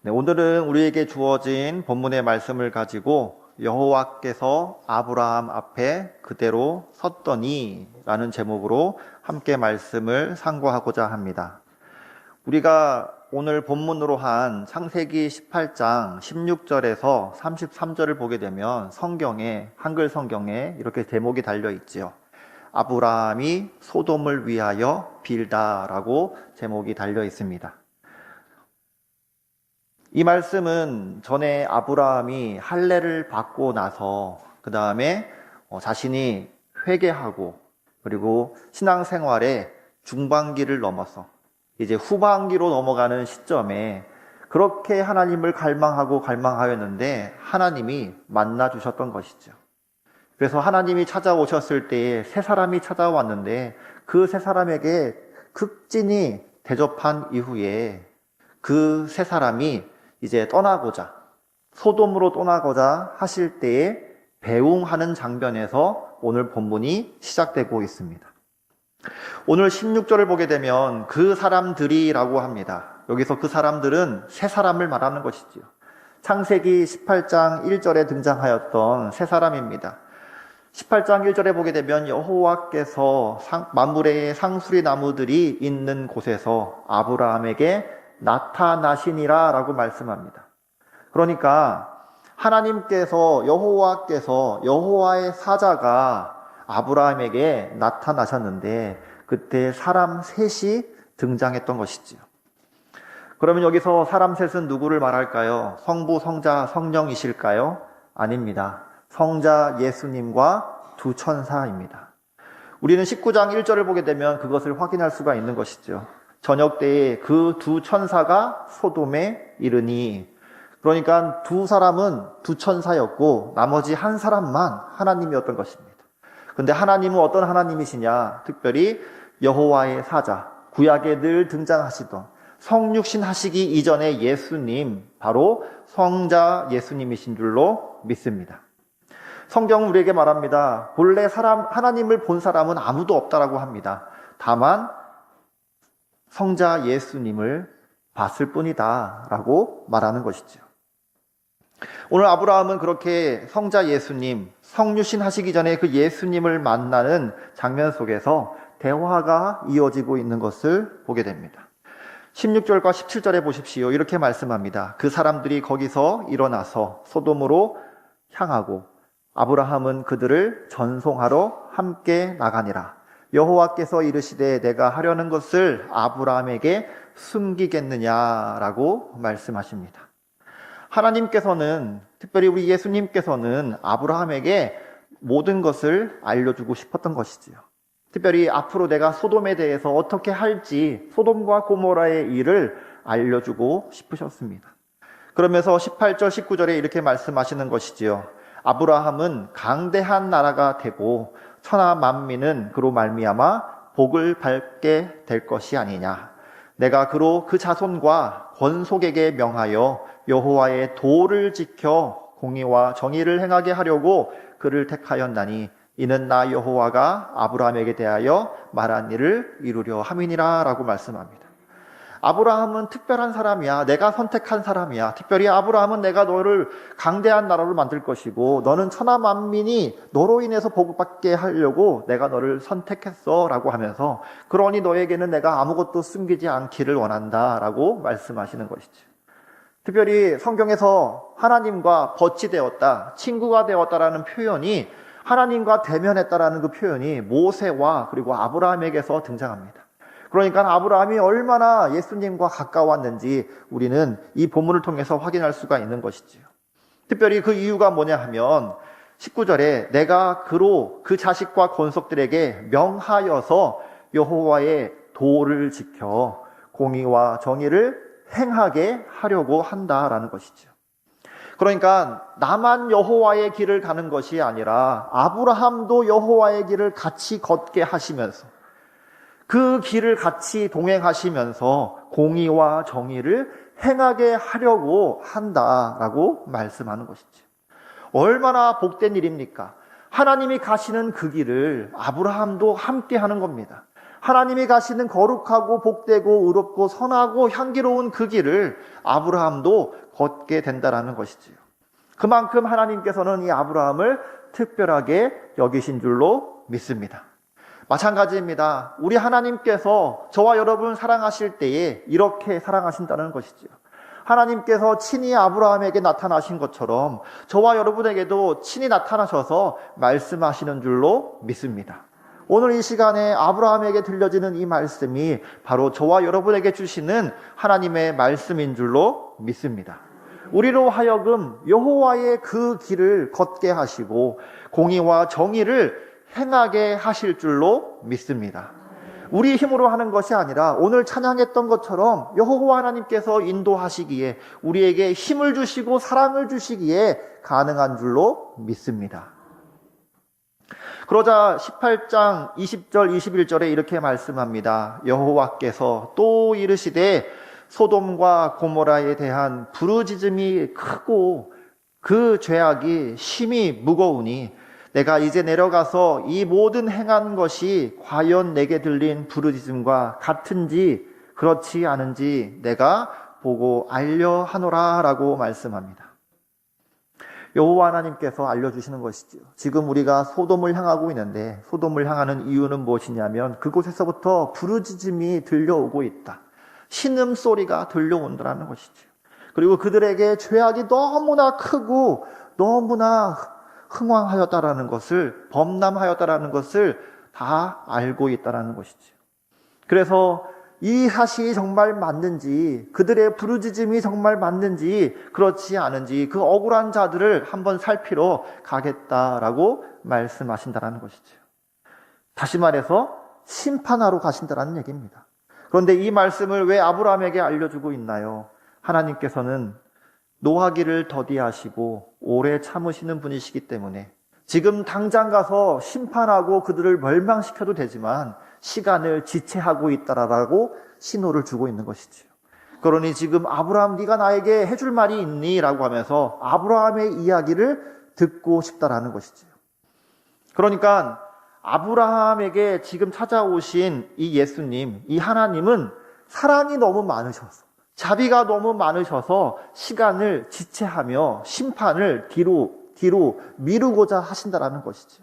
네, 오늘은 우리에게 주어진 본문의 말씀을 가지고 여호와께서 아브라함 앞에 그대로 섰더니 라는 제목으로 함께 말씀을 상고하고자 합니다. 우리가 오늘 본문으로 한 창세기 18장 16절에서 33절을 보게 되면 한글 성경에 이렇게 제목이 달려 있지요. 아브라함이 소돔을 위하여 빌다라고 제목이 달려 있습니다. 이 말씀은 전에 아브라함이 할례를 받고 나서 그 다음에 자신이 회개하고 그리고 신앙생활의 중반기를 넘어서 이제 후반기로 넘어가는 시점에 그렇게 하나님을 갈망하였는데 하나님이 만나 주셨던 것이죠. 그래서 하나님이 찾아오셨을 때에 세 사람이 찾아왔는데 그 세 사람에게 극진히 대접한 이후에 그 세 사람이 이제 소돔으로 떠나고자 하실 때에 배웅하는 장면에서 오늘 본문이 시작되고 있습니다. 오늘 16절을 보게 되면 그 사람들이라고 합니다. 여기서 그 사람들은 세 사람을 말하는 것이지요. 창세기 18장 1절에 등장하였던 세 사람입니다. 18장 1절에 보게 되면 여호와께서 만물의 상수리 나무들이 있는 곳에서 아브라함에게 나타나시니라 라고 말씀합니다. 그러니까 여호와의 사자가 아브라함에게 나타나셨는데 그때 사람 셋이 등장했던 것이지요. 그러면 여기서 사람 셋은 누구를 말할까요? 성부, 성자, 성령이실까요? 아닙니다. 성자 예수님과 두 천사입니다. 우리는 19장 1절을 보게 되면 그것을 확인할 수가 있는 것이죠. 저녁 때에 그 두 천사가 소돔에 이르니, 그러니까 두 사람은 두 천사였고 나머지 한 사람만 하나님이었던 것입니다. 근데 하나님은 어떤 하나님이시냐? 특별히 여호와의 사자, 구약에 늘 등장하시던 성육신 하시기 이전의 예수님, 바로 성자 예수님이신 줄로 믿습니다. 성경은 우리에게 말합니다. 본래 하나님을 본 사람은 아무도 없다라고 합니다. 다만 성자 예수님을 봤을 뿐이다 라고 말하는 것이죠. 오늘 아브라함은 그렇게 성자 예수님, 성육신 하시기 전에 그 예수님을 만나는 장면 속에서 대화가 이어지고 있는 것을 보게 됩니다. 16절과 17절에 보십시오. 이렇게 말씀합니다. 그 사람들이 거기서 일어나서 소돔으로 향하고 아브라함은 그들을 전송하러 함께 나가니라. 여호와께서 이르시되 내가 하려는 것을 아브라함에게 숨기겠느냐라고 말씀하십니다. 하나님께서는, 특별히 우리 예수님께서는 아브라함에게 모든 것을 알려주고 싶었던 것이지요. 특별히 앞으로 내가 소돔에 대해서 어떻게 할지, 소돔과 고모라의 일을 알려주고 싶으셨습니다. 그러면서 18절, 19절에 이렇게 말씀하시는 것이지요. 아브라함은 강대한 나라가 되고 천하 만민은 그로 말미암아 복을 받게 될 것이 아니냐. 내가 그로 그 자손과 권속에게 명하여 여호와의 도를 지켜 공의와 정의를 행하게 하려고 그를 택하였나니 이는 나 여호와가 아브라함에게 대하여 말한 일을 이루려 함이니라 라고 말씀합니다. 아브라함은 특별한 사람이야. 내가 선택한 사람이야. 특별히 아브라함은 내가 너를 강대한 나라로 만들 것이고 너는 천하 만민이 너로 인해서 복을 받게 하려고 내가 너를 선택했어 라고 하면서 그러니 너에게는 내가 아무것도 숨기지 않기를 원한다 라고 말씀하시는 것이죠. 특별히 성경에서 하나님과 벗이 되었다, 친구가 되었다라는 표현이 하나님과 대면했다라는 그 표현이 모세와 그리고 아브라함에게서 등장합니다. 그러니까 아브라함이 얼마나 예수님과 가까웠는지 우리는 이 본문을 통해서 확인할 수가 있는 것이지요. 특별히 그 이유가 뭐냐 하면 19절에 내가 그로 그 자식과 권속들에게 명하여서 여호와의 도를 지켜 공의와 정의를 행하게 하려고 한다라는 것이죠. 그러니까 나만 여호와의 길을 가는 것이 아니라 아브라함도 여호와의 길을 같이 걷게 하시면서 그 길을 같이 동행하시면서 공의와 정의를 행하게 하려고 한다라고 말씀하는 것이죠. 얼마나 복된 일입니까? 하나님이 가시는 그 길을 아브라함도 함께 하는 겁니다. 하나님이 가시는 거룩하고 복되고 의롭고 선하고 향기로운 그 길을 아브라함도 걷게 된다라는 것이지요. 그만큼 하나님께서는 이 아브라함을 특별하게 여기신 줄로 믿습니다. 마찬가지입니다. 우리 하나님께서 저와 여러분 사랑하실 때에 이렇게 사랑하신다는 것이지요. 하나님께서 친히 아브라함에게 나타나신 것처럼 저와 여러분에게도 친히 나타나셔서 말씀하시는 줄로 믿습니다. 오늘 이 시간에 아브라함에게 들려지는 이 말씀이 바로 저와 여러분에게 주시는 하나님의 말씀인 줄로 믿습니다. 우리로 하여금 여호와의 그 길을 걷게 하시고 공의와 정의를 행하게 하실 줄로 믿습니다. 우리 힘으로 하는 것이 아니라 오늘 찬양했던 것처럼 여호와 하나님께서 인도하시기에 우리에게 힘을 주시고 사랑을 주시기에 가능한 줄로 믿습니다. 그러자 18장 20절 21절에 이렇게 말씀합니다. 여호와께서 또 이르시되 소돔과 고모라에 대한 부르짖음이 크고 그 죄악이 심히 무거우니 내가 이제 내려가서 이 모든 행한 것이 과연 내게 들린 부르짖음과 같은지 그렇지 않은지 내가 보고 알려 하노라 라고 말씀합니다. 여호와 하나님께서 알려주시는 것이지요. 지금 우리가 소돔을 향하고 있는데 소돔을 향하는 이유는 무엇이냐면 그곳에서부터 부르짖음이 들려오고 있다. 신음소리가 들려온다는 것이지요. 그리고 그들에게 죄악이 너무나 크고 너무나 흥왕하였다라는 것을, 범람하였다라는 것을 다 알고 있다라는 것이지요. 그래서 이 사실이 정말 맞는지, 그들의 부르짖음이 정말 맞는지 그렇지 않은지 그 억울한 자들을 한번 살피러 가겠다라고 말씀하신다라는 것이지요. 다시 말해서 심판하러 가신다라는 얘기입니다. 그런데 이 말씀을 왜 아브라함에게 알려주고 있나요? 하나님께서는 노하기를 더디하시고 오래 참으시는 분이시기 때문에 지금 당장 가서 심판하고 그들을 멸망시켜도 되지만 시간을 지체하고 있다라고 신호를 주고 있는 것이지요. 그러니 지금 아브라함 네가 나에게 해줄 말이 있니? 라고 하면서 아브라함의 이야기를 듣고 싶다라는 것이지요. 그러니까 아브라함에게 지금 찾아오신 이 예수님, 이 하나님은 사랑이 너무 많으셔서 자비가 너무 많으셔서 시간을 지체하며 심판을 뒤로 미루고자 하신다라는 것이죠.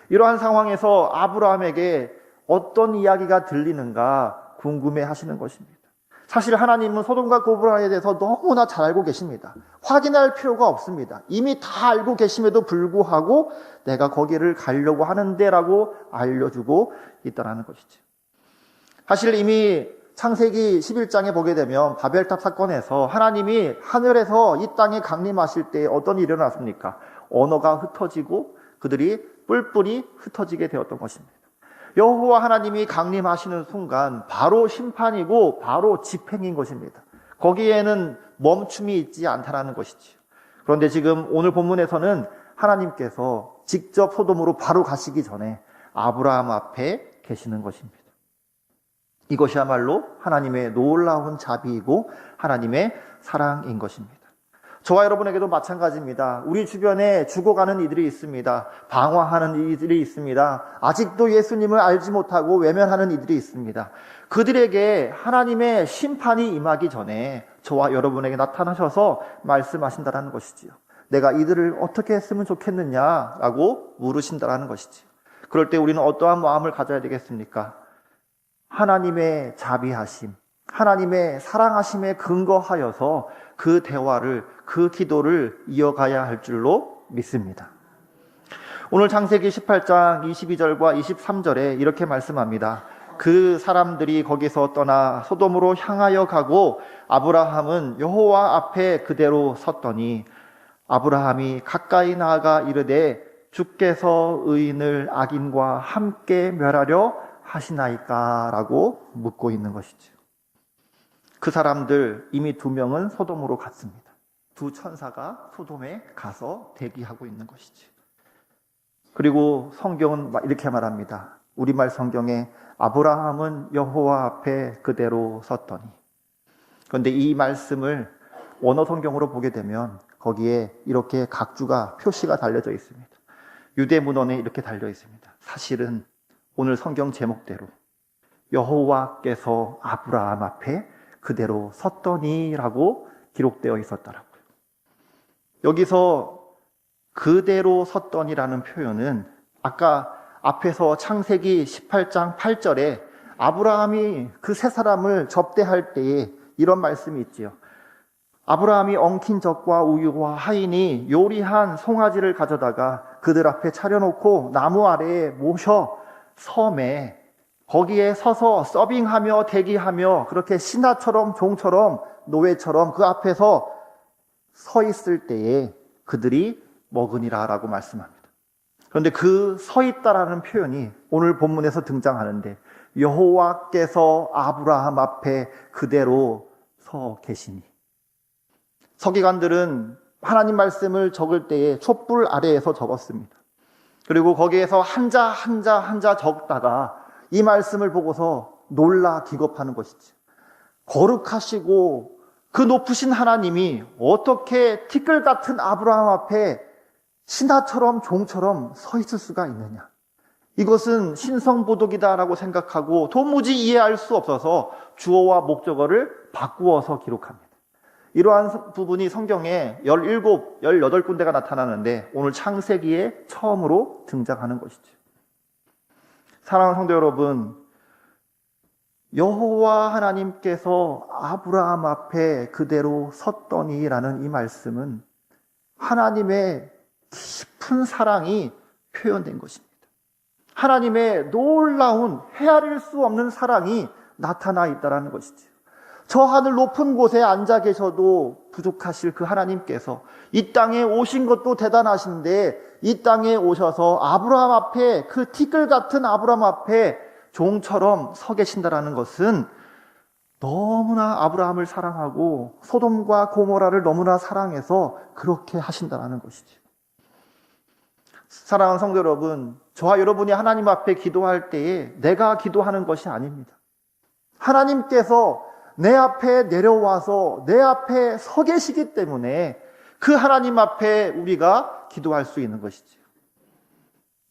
이러한 상황에서 아브라함에게 어떤 이야기가 들리는가 궁금해 하시는 것입니다. 사실 하나님은 소돔과 고모라에 대해서 너무나 잘 알고 계십니다. 확인할 필요가 없습니다. 이미 다 알고 계심에도 불구하고 내가 거기를 가려고 하는데 라고 알려주고 있다는 것이죠. 사실 이미 창세기 11장에 보게 되면 바벨탑 사건에서 하나님이 하늘에서 이 땅에 강림하실 때 어떤 일이 일어났습니까? 언어가 흩어지고 그들이 뿔뿔이 흩어지게 되었던 것입니다. 여호와 하나님이 강림하시는 순간 바로 심판이고 바로 집행인 것입니다. 거기에는 멈춤이 있지 않다라는 것이지요. 그런데 지금 오늘 본문에서는 하나님께서 직접 소돔으로 바로 가시기 전에 아브라함 앞에 계시는 것입니다. 이것이야말로 하나님의 놀라운 자비이고 하나님의 사랑인 것입니다. 저와 여러분에게도 마찬가지입니다. 우리 주변에 죽어가는 이들이 있습니다. 방황하는 이들이 있습니다. 아직도 예수님을 알지 못하고 외면하는 이들이 있습니다. 그들에게 하나님의 심판이 임하기 전에 저와 여러분에게 나타나셔서 말씀하신다는 것이지요. 내가 이들을 어떻게 했으면 좋겠느냐라고 물으신다는 것이지요. 그럴 때 우리는 어떠한 마음을 가져야 되겠습니까? 하나님의 자비하심, 하나님의 사랑하심에 근거하여서 그 대화를, 그 기도를 이어가야 할 줄로 믿습니다. 오늘 창세기 18장 22절과 23절에 이렇게 말씀합니다. 그 사람들이 거기서 떠나 소돔으로 향하여 가고 아브라함은 여호와 앞에 그대로 섰더니 아브라함이 가까이 나아가 이르되 주께서 의인을 악인과 함께 멸하려 하시나이까? 라고 묻고 있는 것이죠. 그 사람들 이미 2명은 소돔으로 갔습니다. 2 천사가 소돔에 가서 대기하고 있는 것이죠. 그리고 성경은 이렇게 말합니다. 우리말 성경에 아브라함은 여호와 앞에 그대로 섰더니. 그런데 이 말씀을 원어 성경으로 보게 되면 거기에 이렇게 각주가 표시가 달려져 있습니다. 유대 문헌에 이렇게 달려 있습니다. 사실은 오늘 성경 제목대로 여호와께서 아브라함 앞에 그대로 섰더니라고 기록되어 있었더라고요. 여기서 그대로 섰더니라는 표현은 아까 앞에서 창세기 18장 8절에 아브라함이 그 세 사람을 접대할 때에 이런 말씀이 있지요. 아브라함이 엉킨 젖과 우유와 하인이 요리한 송아지를 가져다가 그들 앞에 차려놓고 나무 아래에 모셔 섬에 거기에 서서 서빙하며 대기하며 그렇게 신하처럼 종처럼 노예처럼 그 앞에서 서 있을 때에 그들이 먹으니라 라고 말씀합니다. 그런데 그 서 있다라는 표현이 오늘 본문에서 등장하는데 여호와께서 아브라함 앞에 그대로 서 계시니, 서기관들은 하나님 말씀을 적을 때에 촛불 아래에서 적었습니다. 그리고 거기에서 한자 적다가 이 말씀을 보고서 놀라 기겁하는 것이죠. 거룩하시고 그 높으신 하나님이 어떻게 티끌 같은 아브라함 앞에 신하처럼 종처럼 서 있을 수가 있느냐. 이것은 신성보독이다라고 생각하고 도무지 이해할 수 없어서 주어와 목적어를 바꾸어서 기록합니다. 이러한 부분이 성경에 17, 18군데가 나타나는데 오늘 창세기에 처음으로 등장하는 것이죠. 사랑하는 성도 여러분, 여호와 하나님께서 아브라함 앞에 그대로 섰더니라는 이 말씀은 하나님의 깊은 사랑이 표현된 것입니다. 하나님의 놀라운 헤아릴 수 없는 사랑이 나타나 있다는 것이죠. 저 하늘 높은 곳에 앉아 계셔도 부족하실 그 하나님께서 이 땅에 오신 것도 대단하신데 이 땅에 오셔서 아브라함 앞에, 그 티끌 같은 아브라함 앞에 종처럼 서 계신다라는 것은 너무나 아브라함을 사랑하고 소돔과 고모라를 너무나 사랑해서 그렇게 하신다라는 것이죠. 사랑하는 성도 여러분, 저와 여러분이 하나님 앞에 기도할 때에 내가 기도하는 것이 아닙니다. 하나님께서 내 앞에 내려와서 내 앞에 서 계시기 때문에 그 하나님 앞에 우리가 기도할 수 있는 것이지요.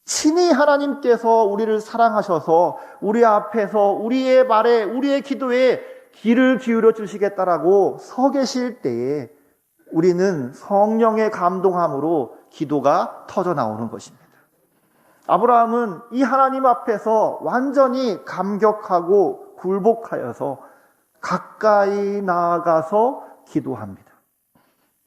친히 하나님께서 우리를 사랑하셔서 우리 앞에서 우리의 말에, 우리의 기도에 귀를 기울여 주시겠다라고 서 계실 때에 우리는 성령의 감동함으로 기도가 터져 나오는 것입니다. 아브라함은 이 하나님 앞에서 완전히 감격하고 굴복하여서 가까이 나아가서 기도합니다.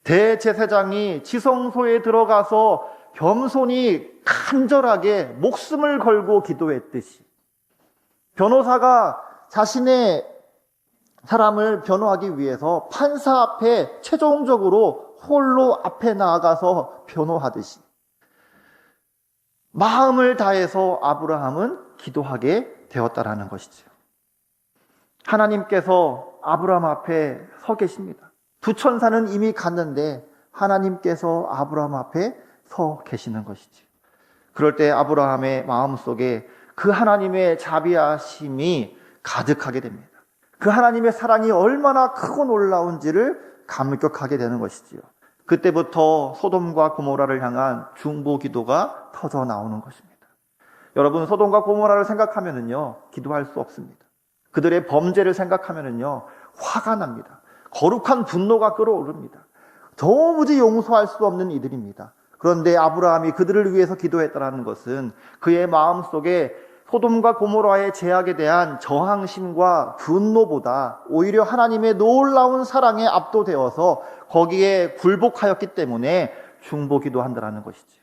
대제사장이 지성소에 들어가서 겸손히 간절하게 목숨을 걸고 기도했듯이 변호사가 자신의 사람을 변호하기 위해서 판사 앞에 최종적으로 홀로 앞에 나아가서 변호하듯이 마음을 다해서 아브라함은 기도하게 되었다라는 것이죠. 하나님께서 아브라함 앞에 서 계십니다. 두 천사는 이미 갔는데 하나님께서 아브라함 앞에 서 계시는 것이죠. 그럴 때 아브라함의 마음속에 그 하나님의 자비하심이 가득하게 됩니다. 그 하나님의 사랑이 얼마나 크고 놀라운지를 감격하게 되는 것이지요. 그때부터 소돔과 고모라를 향한 중보 기도가 터져 나오는 것입니다. 여러분, 소돔과 고모라를 생각하면은요, 기도할 수 없습니다. 그들의 범죄를 생각하면은요, 화가 납니다. 거룩한 분노가 끓어오릅니다. 도무지 용서할 수 없는 이들입니다. 그런데 아브라함이 그들을 위해서 기도했다는 것은 그의 마음속에 소돔과 고모라의 죄악에 대한 저항심과 분노보다 오히려 하나님의 놀라운 사랑에 압도되어서 거기에 굴복하였기 때문에 중보기도 한다는 것이지요.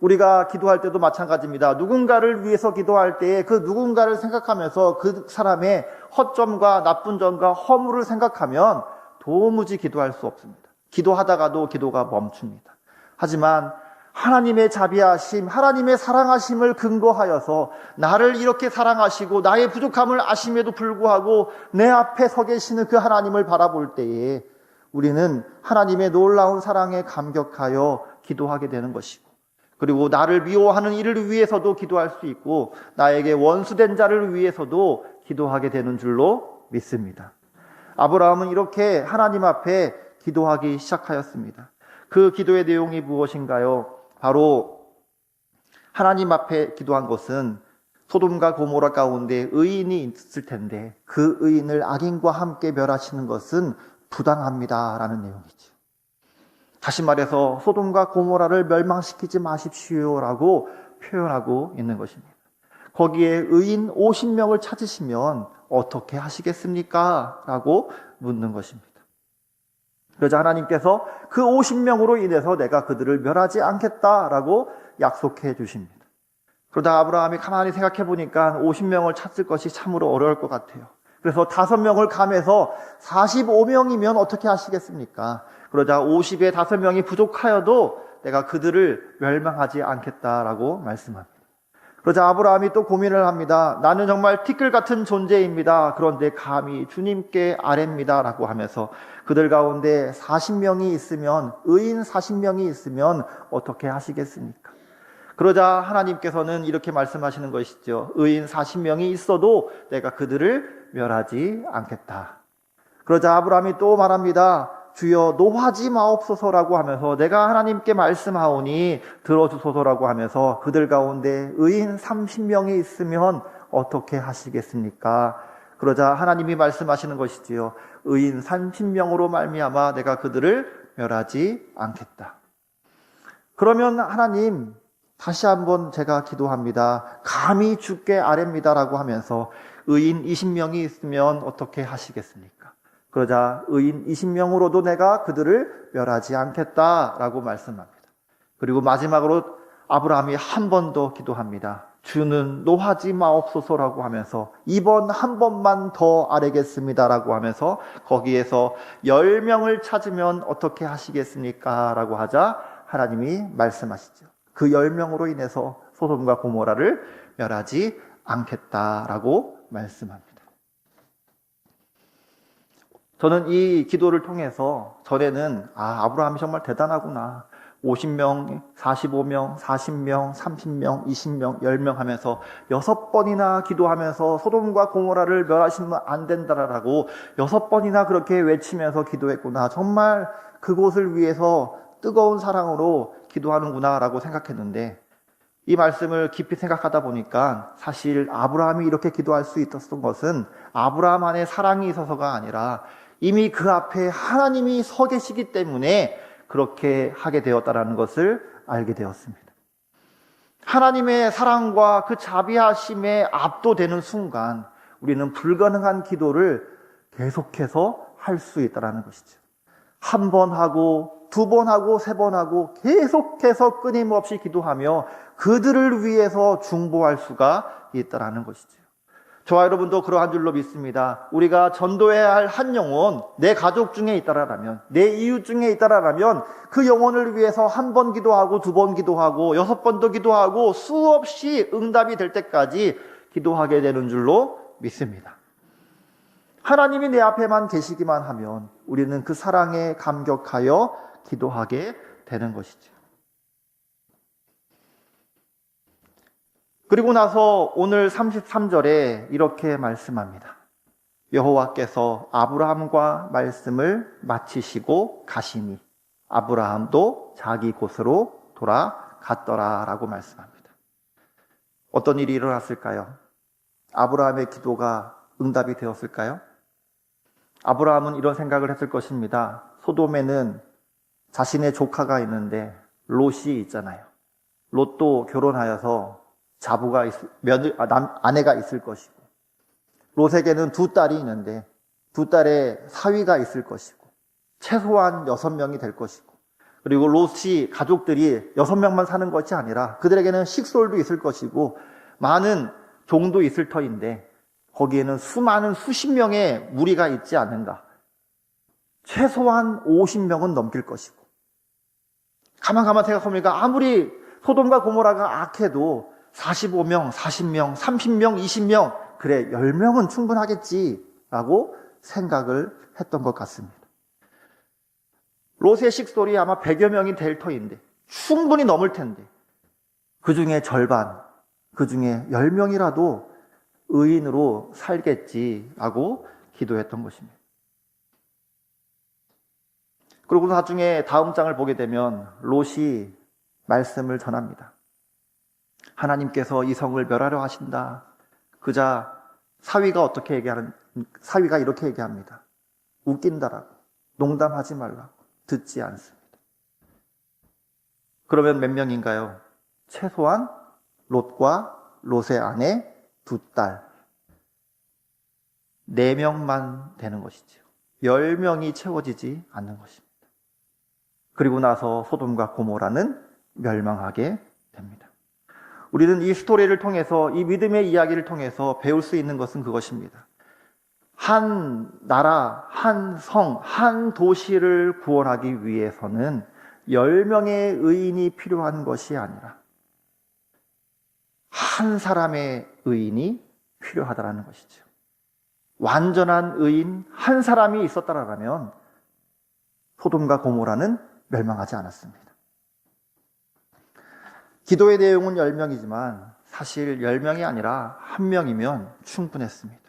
우리가 기도할 때도 마찬가지입니다. 누군가를 위해서 기도할 때에 그 누군가를 생각하면서 그 사람의 허점과 나쁜 점과 허물을 생각하면 도무지 기도할 수 없습니다. 기도하다가도 기도가 멈춥니다. 하지만 하나님의 자비하심, 하나님의 사랑하심을 근거하여서 나를 이렇게 사랑하시고 나의 부족함을 아심에도 불구하고 내 앞에 서 계시는 그 하나님을 바라볼 때에 우리는 하나님의 놀라운 사랑에 감격하여 기도하게 되는 것이고, 그리고 나를 미워하는 이를 위해서도 기도할 수 있고 나에게 원수된 자를 위해서도 기도하게 되는 줄로 믿습니다. 아브라함은 이렇게 하나님 앞에 기도하기 시작하였습니다. 그 기도의 내용이 무엇인가요? 바로 하나님 앞에 기도한 것은 소돔과 고모라 가운데 의인이 있을 텐데 그 의인을 악인과 함께 멸하시는 것은 부당합니다라는 내용이죠. 다시 말해서 소돔과 고모라를 멸망시키지 마십시오라고 표현하고 있는 것입니다. 거기에 의인 50명을 찾으시면 어떻게 하시겠습니까? 라고 묻는 것입니다. 그러자 하나님께서 그 50명으로 인해서 내가 그들을 멸하지 않겠다라고 약속해 주십니다. 그러다 아브라함이 가만히 생각해 보니까 50명을 찾을 것이 참으로 어려울 것 같아요. 그래서 5명을 감해서 45명이면 어떻게 하시겠습니까? 그러자 50에 5명이 부족하여도 내가 그들을 멸망하지 않겠다라고 말씀합니다. 그러자 아브라함이 또 고민을 합니다. 나는 정말 티끌 같은 존재입니다. 그런데 감히 주님께 아뢰입니다 라고 하면서 그들 가운데 40명이 있으면, 의인 40명이 있으면 어떻게 하시겠습니까? 그러자 하나님께서는 이렇게 말씀하시는 것이죠. 의인 40명이 있어도 내가 그들을 멸하지 않겠다. 그러자 아브라함이 또 말합니다. 주여 노하지 마옵소서라고 하면서 내가 하나님께 말씀하오니 들어주소서라고 하면서 그들 가운데 의인 30명이 있으면 어떻게 하시겠습니까? 그러자 하나님이 말씀하시는 것이지요. 의인 30명으로 말미암아 내가 그들을 멸하지 않겠다. 그러면 하나님 다시 한번 제가 기도합니다. 감히 주께 아뢰입니다라고 하면서 의인 20명이 있으면 어떻게 하시겠습니까? 그러자 의인 20명으로도 내가 그들을 멸하지 않겠다라고 말씀합니다. 그리고 마지막으로 아브라함이 한 번 더 기도합니다. 주는 노하지 마옵소서라고 하면서 이번 한 번만 더 아뢰겠습니다라고 하면서 거기에서 10명을 찾으면 어떻게 하시겠습니까? 라고 하자 하나님이 말씀하시죠. 그 10명으로 인해서 소돔과 고모라를 멸하지 않겠다라고 말씀합니다. 저는 이 기도를 통해서 전에는 아브라함이 정말 대단하구나. 50명, 45명, 40명, 30명, 20명, 10명 하면서 6번이나 기도하면서 소돔과 고모라를 멸하시면 안 된다라고 6번이나 그렇게 외치면서 기도했구나. 정말 그곳을 위해서 뜨거운 사랑으로 기도하는구나 라고 생각했는데 이 말씀을 깊이 생각하다 보니까 사실 아브라함이 이렇게 기도할 수 있었던 것은 아브라함 안에 사랑이 있어서가 아니라 이미 그 앞에 하나님이 서 계시기 때문에 그렇게 하게 되었다는 것을 알게 되었습니다. 하나님의 사랑과 그 자비하심에 압도되는 순간 우리는 불가능한 기도를 계속해서 할 수 있다는 것이죠. 한 번 하고 2번 하고 3번 하고 계속해서 끊임없이 기도하며 그들을 위해서 중보할 수가 있다는 것이죠. 저와 여러분도 그러한 줄로 믿습니다. 우리가 전도해야 할 한 영혼, 내 가족 중에 있다라면, 내 이웃 중에 있다라면 그 영혼을 위해서 1번 기도하고 2번 기도하고 6번도 기도하고 수없이 응답이 될 때까지 기도하게 되는 줄로 믿습니다. 하나님이 내 앞에만 계시기만 하면 우리는 그 사랑에 감격하여 기도하게 되는 것이죠. 그리고 나서 오늘 33절에 이렇게 말씀합니다. 여호와께서 아브라함과 말씀을 마치시고 가시니 아브라함도 자기 곳으로 돌아갔더라 라고 말씀합니다. 어떤 일이 일어났을까요? 아브라함의 기도가 응답이 되었을까요? 아브라함은 이런 생각을 했을 것입니다. 소돔에는 자신의 조카가 있는데 롯이 있잖아요. 롯도 결혼하여서 아내가 있을 것이고, 롯에게는 2딸이 있는데 2딸의 사위가 있을 것이고, 최소한 6명이 될 것이고, 그리고 롯이 가족들이 6명만 사는 것이 아니라 그들에게는 식솔도 있을 것이고 많은 종도 있을 터인데 거기에는 수많은 수십 명의 무리가 있지 않는가. 최소한 50명은 넘길 것이고, 가만 생각해보니까 아무리 소돔과 고모라가 악해도 45명, 40명, 30명, 20명, 그래 10명은 충분하겠지라고 생각을 했던 것 같습니다. 롯의 식솔이 아마 100여 명이 될 터인데 충분히 넘을 텐데 그 중에 절반, 그 중에 10명이라도 의인으로 살겠지라고 기도했던 것입니다. 그리고 나중에 다음 장을 보게 되면 롯이 말씀을 전합니다. 하나님께서 이 성을 멸하려 하신다. 그자 사위가 이렇게 얘기합니다. 웃긴다라고. 농담하지 말라고. 듣지 않습니다. 그러면 몇 명인가요? 최소한 롯과 롯의 아내 2딸 4명만 되는 것이지요. 10명이 채워지지 않는 것입니다. 그리고 나서 소돔과 고모라는 멸망하게 됩니다. 우리는 이 스토리를 통해서, 이 믿음의 이야기를 통해서 배울 수 있는 것은 그것입니다. 한 나라, 한 성, 한 도시를 구원하기 위해서는 10명의 의인이 필요한 것이 아니라 한 사람의 의인이 필요하다는 것이죠. 완전한 의인 한 사람이 있었다라면 소돔과 고모라는 멸망하지 않았습니다. 기도의 내용은 10명이지만 사실 10명이 아니라 1명이면 충분했습니다.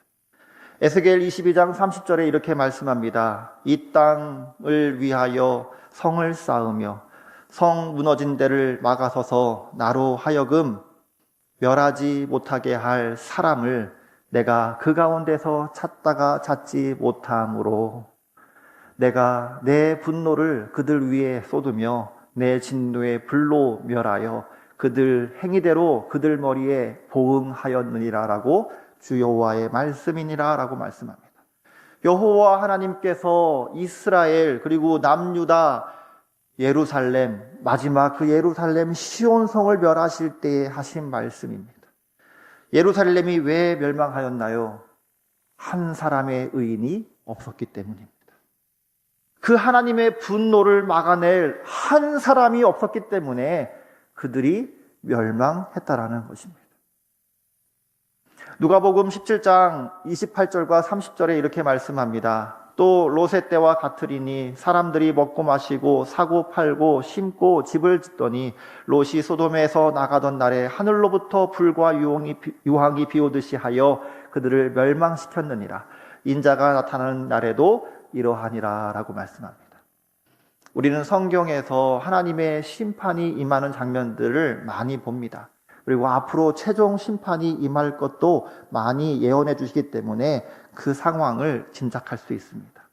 에스겔 22장 30절에 이렇게 말씀합니다. 이 땅을 위하여 성을 쌓으며 성 무너진 데를 막아서서 나로 하여금 멸하지 못하게 할 사람을 내가 그 가운데서 찾다가 찾지 못함으로 내가 내 분노를 그들 위에 쏟으며 내 진노의 불로 멸하여 그들 행위대로 그들 머리에 보응하였느니라 라고 주 여호와의 말씀이니라 라고 말씀합니다. 여호와 하나님께서 이스라엘 그리고 남유다 예루살렘 마지막 그 예루살렘 시온성을 멸하실 때에 하신 말씀입니다. 예루살렘이 왜 멸망하였나요? 한 사람의 의인이 없었기 때문입니다. 그 하나님의 분노를 막아낼 한 사람이 없었기 때문에 그들이 멸망했다라는 것입니다. 누가복음 17장 28절과 30절에 이렇게 말씀합니다. 또 롯의 때와 같으리니 사람들이 먹고 마시고 사고 팔고 심고 집을 짓더니 롯이 소돔에서 나가던 날에 하늘로부터 불과 유황이 비오듯이 하여 그들을 멸망시켰느니라. 인자가 나타나는 날에도 이러하니라 라고 말씀합니다. 우리는 성경에서 하나님의 심판이 임하는 장면들을 많이 봅니다. 그리고 앞으로 최종 심판이 임할 것도 많이 예언해 주시기 때문에 그 상황을 짐작할 수 있습니다.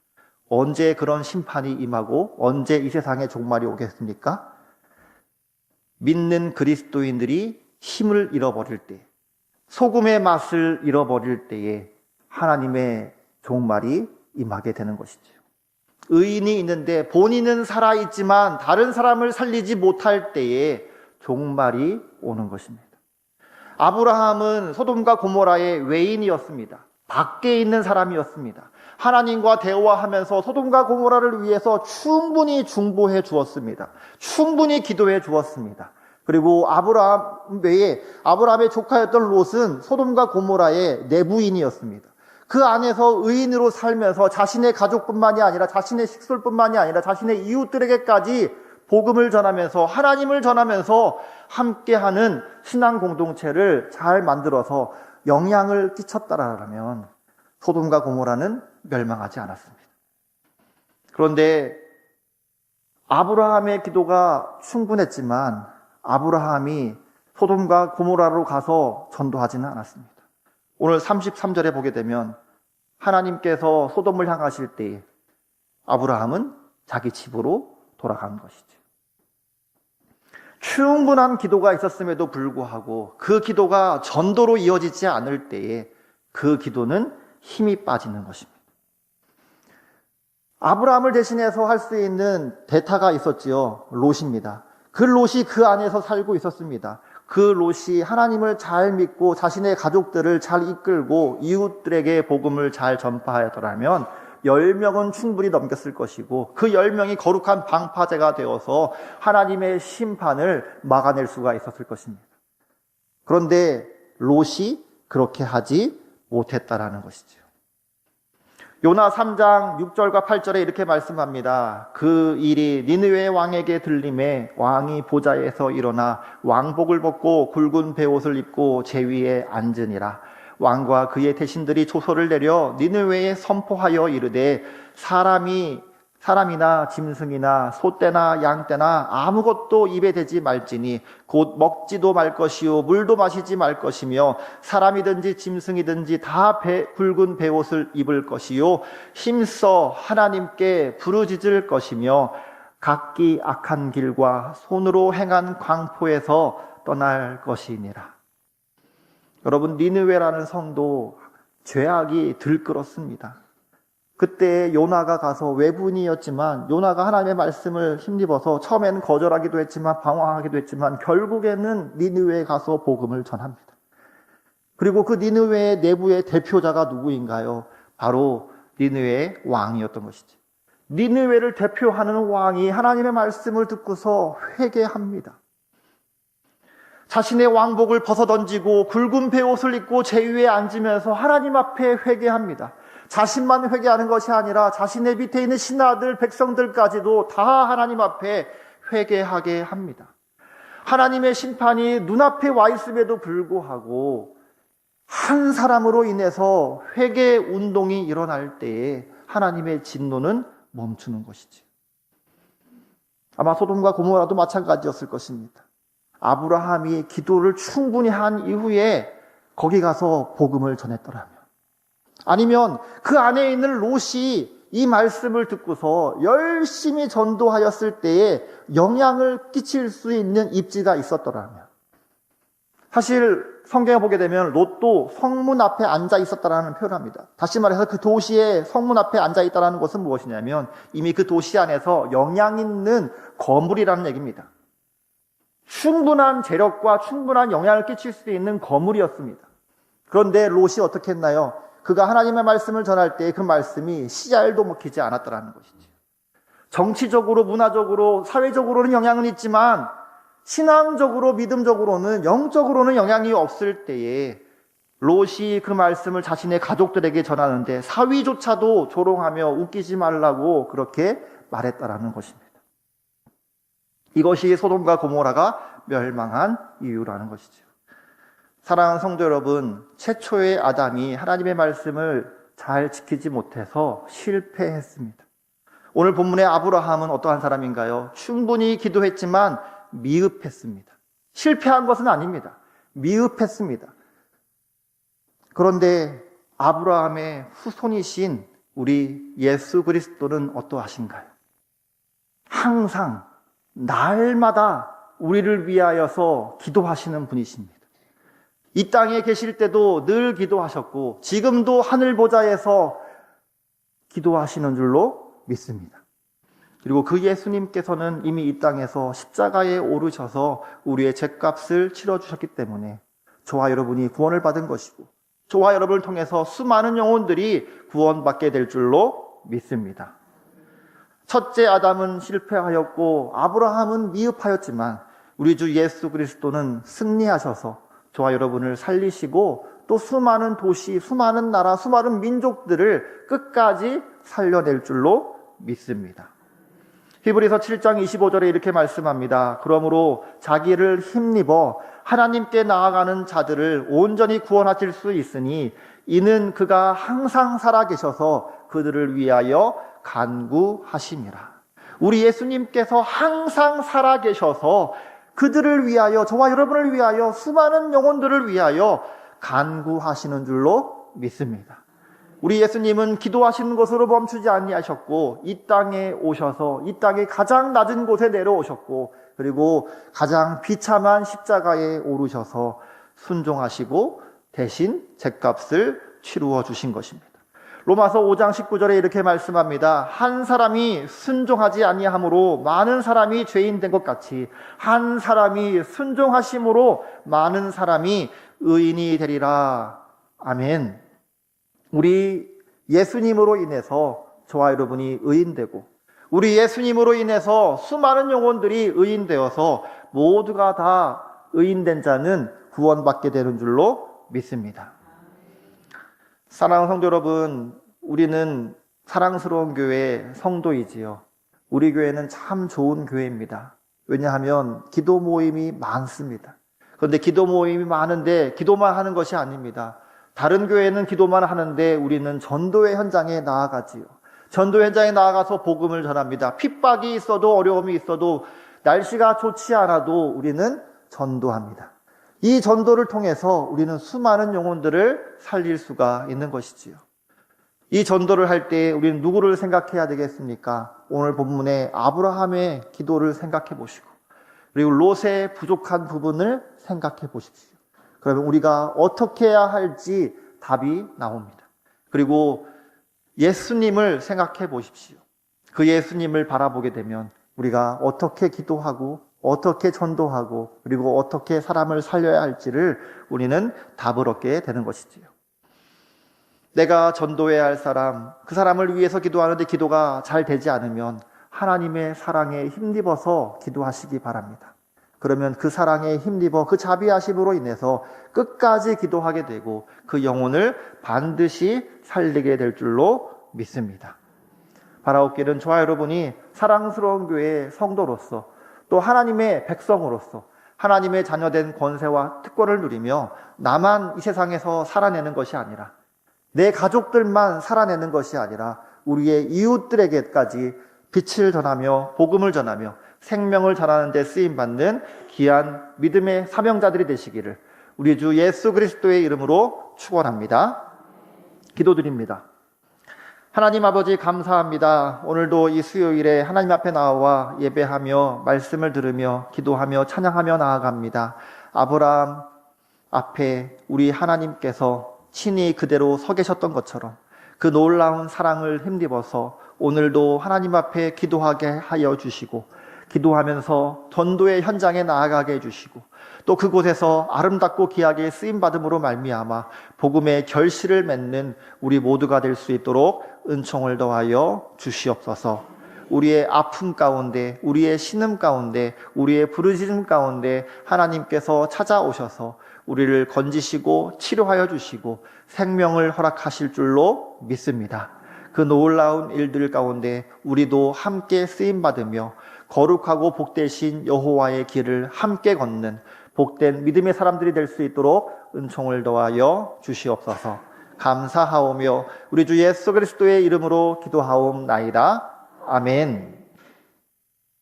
언제 그런 심판이 임하고 언제 이 세상에 종말이 오겠습니까? 믿는 그리스도인들이 힘을 잃어버릴 때, 소금의 맛을 잃어버릴 때에 하나님의 종말이 임하게 되는 것이죠. 의인이 있는데 본인은 살아있지만 다른 사람을 살리지 못할 때에 종말이 오는 것입니다. 아브라함은 소돔과 고모라의 외인이었습니다. 밖에 있는 사람이었습니다. 하나님과 대화하면서 소돔과 고모라를 위해서 충분히 중보해 주었습니다. 충분히 기도해 주었습니다. 그리고 아브라함 외에 아브라함의 조카였던 롯은 소돔과 고모라의 내부인이었습니다. 그 안에서 의인으로 살면서 자신의 가족뿐만이 아니라 자신의 식솔뿐만이 아니라 자신의 이웃들에게까지 복음을 전하면서 하나님을 전하면서 함께하는 신앙 공동체를 잘 만들어서 영향을 끼쳤다라면 소돔과 고모라는 멸망하지 않았습니다. 그런데 아브라함의 기도가 충분했지만 아브라함이 소돔과 고모라로 가서 전도하지는 않았습니다. 오늘 33절에 보게 되면 하나님께서 소돔을 향하실 때 아브라함은 자기 집으로 돌아간 것이죠. 충분한 기도가 있었음에도 불구하고 그 기도가 전도로 이어지지 않을 때에 그 기도는 힘이 빠지는 것입니다. 아브라함을 대신해서 할 수 있는 대타가 있었지요. 롯입니다. 그 롯이 그 안에서 살고 있었습니다. 그 롯이 하나님을 잘 믿고 자신의 가족들을 잘 이끌고 이웃들에게 복음을 잘 전파하더라면 10명은 충분히 넘겼을 것이고 그 10명이 거룩한 방파제가 되어서 하나님의 심판을 막아낼 수가 있었을 것입니다. 그런데 롯이 그렇게 하지 못했다라는 것이죠. 요나 3장 6절과 8절에 이렇게 말씀합니다. 그 일이 니느웨 왕에게 들림에 왕이 보좌에서 일어나 왕복을 벗고 굵은 베옷을 입고 제위에 앉으니라. 왕과 그의 대신들이 조서를 내려 니느웨에 선포하여 이르되 사람이나 짐승이나 소떼나 양떼나 아무것도 입에 대지 말지니 곧 먹지도 말 것이요 물도 마시지 말 것이며 사람이든지 짐승이든지 다 굵은 베옷을 입을 것이요 힘써 하나님께 부르짖을 것이며 각기 악한 길과 손으로 행한 광포에서 떠날 것이니라. 여러분, 니느웨라는 성도 죄악이 들끓었습니다. 그때 요나가 가서 외분이었지만 요나가 하나님의 말씀을 힘입어서 처음에는 거절하기도 했지만 방황하기도 했지만 결국에는 니느웨에 가서 복음을 전합니다. 그리고 그 니느웨의 내부의 대표자가 누구인가요? 바로 니느웨의 왕이었던 것이지. 니느웨를 대표하는 왕이 하나님의 말씀을 듣고서 회개합니다. 자신의 왕복을 벗어던지고 굵은 베옷을 입고 제위에 앉으면서 하나님 앞에 회개합니다. 자신만 회개하는 것이 아니라 자신의 밑에 있는 신하들, 백성들까지도 다 하나님 앞에 회개하게 합니다. 하나님의 심판이 눈앞에 와 있음에도 불구하고 한 사람으로 인해서 회개 운동이 일어날 때에 하나님의 진노는 멈추는 것이지. 아마 소돔과 고모라도 마찬가지였을 것입니다. 아브라함이 기도를 충분히 한 이후에 거기 가서 복음을 전했더라면, 아니면 그 안에 있는 롯이 이 말씀을 듣고서 열심히 전도하였을 때에 영향을 끼칠 수 있는 입지가 있었더라면, 사실 성경에 보게 되면 롯도 성문 앞에 앉아 있었다라는 표현을 합니다. 다시 말해서 그 도시의 성문 앞에 앉아 있다라는 것은 무엇이냐면 이미 그 도시 안에서 영향 있는 건물이라는 얘기입니다. 충분한 재력과 충분한 영향을 끼칠 수 있는 건물이었습니다. 그런데 롯이 어떻게 했나요? 그가 하나님의 말씀을 전할 때 그 말씀이 씨알도 먹히지 않았다라는 것이죠. 정치적으로, 문화적으로, 사회적으로는 영향은 있지만 신앙적으로, 믿음적으로는, 영적으로는 영향이 없을 때에 롯이 그 말씀을 자신의 가족들에게 전하는데 사위조차도 조롱하며 웃기지 말라고 그렇게 말했다라는 것입니다. 이것이 소돔과 고모라가 멸망한 이유라는 것이죠. 사랑하는 성도 여러분, 최초의 아담이 하나님의 말씀을 잘 지키지 못해서 실패했습니다. 오늘 본문의 아브라함은 어떠한 사람인가요? 충분히 기도했지만 미흡했습니다. 실패한 것은 아닙니다. 미흡했습니다. 그런데 아브라함의 후손이신 우리 예수 그리스도는 어떠하신가요? 항상 날마다 우리를 위하여서 기도하시는 분이십니다. 이 땅에 계실 때도 늘 기도하셨고 지금도 하늘 보좌에서 기도하시는 줄로 믿습니다. 그리고 그 예수님께서는 이미 이 땅에서 십자가에 오르셔서 우리의 죄값을 치러주셨기 때문에 저와 여러분이 구원을 받은 것이고 저와 여러분을 통해서 수많은 영혼들이 구원받게 될 줄로 믿습니다. 첫째 아담은 실패하였고 아브라함은 미흡하였지만 우리 주 예수 그리스도는 승리하셔서 저와 여러분을 살리시고 또 수많은 도시, 수많은 나라, 수많은 민족들을 끝까지 살려낼 줄로 믿습니다. 히브리서 7장 25절에 이렇게 말씀합니다. 그러므로 자기를 힘입어 하나님께 나아가는 자들을 온전히 구원하실 수 있으니 이는 그가 항상 살아계셔서 그들을 위하여 간구하심이라. 우리 예수님께서 항상 살아계셔서 그들을 위하여, 저와 여러분을 위하여, 수많은 영혼들을 위하여 간구하시는 줄로 믿습니다. 우리 예수님은 기도하시는 것으로 멈추지 아니하셨고 이 땅에 오셔서 이 땅의 가장 낮은 곳에 내려오셨고 그리고 가장 비참한 십자가에 오르셔서 순종하시고 대신 죗값을 치루어 주신 것입니다. 로마서 5장 19절에 이렇게 말씀합니다. 한 사람이 순종하지 아니함으로 많은 사람이 죄인 된 것 같이 한 사람이 순종하심으로 많은 사람이 의인이 되리라. 아멘. 우리 예수님으로 인해서 저와 여러분이 의인되고 우리 예수님으로 인해서 수많은 영혼들이 의인되어서 모두가 다 의인된 자는 구원받게 되는 줄로 믿습니다. 사랑하는 성도 여러분, 우리는 사랑스러운 교회 성도이지요. 우리 교회는 참 좋은 교회입니다. 왜냐하면 기도 모임이 많습니다. 그런데 기도 모임이 많은데 기도만 하는 것이 아닙니다. 다른 교회는 기도만 하는데 우리는 전도의 현장에 나아가지요. 전도 현장에 나아가서 복음을 전합니다. 핍박이 있어도 어려움이 있어도 날씨가 좋지 않아도 우리는 전도합니다. 이 전도를 통해서 우리는 수많은 영혼들을 살릴 수가 있는 것이지요. 이 전도를 할 때 우리는 누구를 생각해야 되겠습니까? 오늘 본문의 아브라함의 기도를 생각해 보시고, 그리고 롯의 부족한 부분을 생각해 보십시오. 그러면 우리가 어떻게 해야 할지 답이 나옵니다. 그리고 예수님을 생각해 보십시오. 그 예수님을 바라보게 되면 우리가 어떻게 기도하고 어떻게 전도하고 그리고 어떻게 사람을 살려야 할지를 우리는 답을 얻게 되는 것이지요. 내가 전도해야 할 사람, 그 사람을 위해서 기도하는데 기도가 잘 되지 않으면 하나님의 사랑에 힘입어서 기도하시기 바랍니다. 그러면 그 사랑에 힘입어 그 자비하심으로 인해서 끝까지 기도하게 되고 그 영혼을 반드시 살리게 될 줄로 믿습니다. 바라옵기는 저와 여러분이 사랑스러운 교회의 성도로서 또 하나님의 백성으로서 하나님의 자녀된 권세와 특권을 누리며 나만 이 세상에서 살아내는 것이 아니라 내 가족들만 살아내는 것이 아니라 우리의 이웃들에게까지 빛을 전하며 복음을 전하며 생명을 전하는 데 쓰임받는 귀한 믿음의 사명자들이 되시기를 우리 주 예수 그리스도의 이름으로 축원합니다. 기도드립니다. 하나님 아버지 감사합니다. 오늘도 이 수요일에 하나님 앞에 나와 예배하며 말씀을 들으며 기도하며 찬양하며 나아갑니다. 아브라함 앞에 우리 하나님께서 친히 그대로 서 계셨던 것처럼 그 놀라운 사랑을 힘입어서 오늘도 하나님 앞에 기도하게 하여 주시고 기도하면서 전도의 현장에 나아가게 해주시고 또 그곳에서 아름답고 귀하게 쓰임받음으로 말미암아 복음의 결실을 맺는 우리 모두가 될 수 있도록 은총을 더하여 주시옵소서. 우리의 아픔 가운데, 우리의 신음 가운데, 우리의 부르짖음 가운데 하나님께서 찾아오셔서 우리를 건지시고 치료하여 주시고 생명을 허락하실 줄로 믿습니다. 그 놀라운 일들 가운데 우리도 함께 쓰임받으며 거룩하고 복되신 여호와의 길을 함께 걷는 복된 믿음의 사람들이 될 수 있도록 은총을 더하여 주시옵소서. 감사하오며 우리 주 예수 그리스도의 이름으로 기도하옵나이다. 아멘.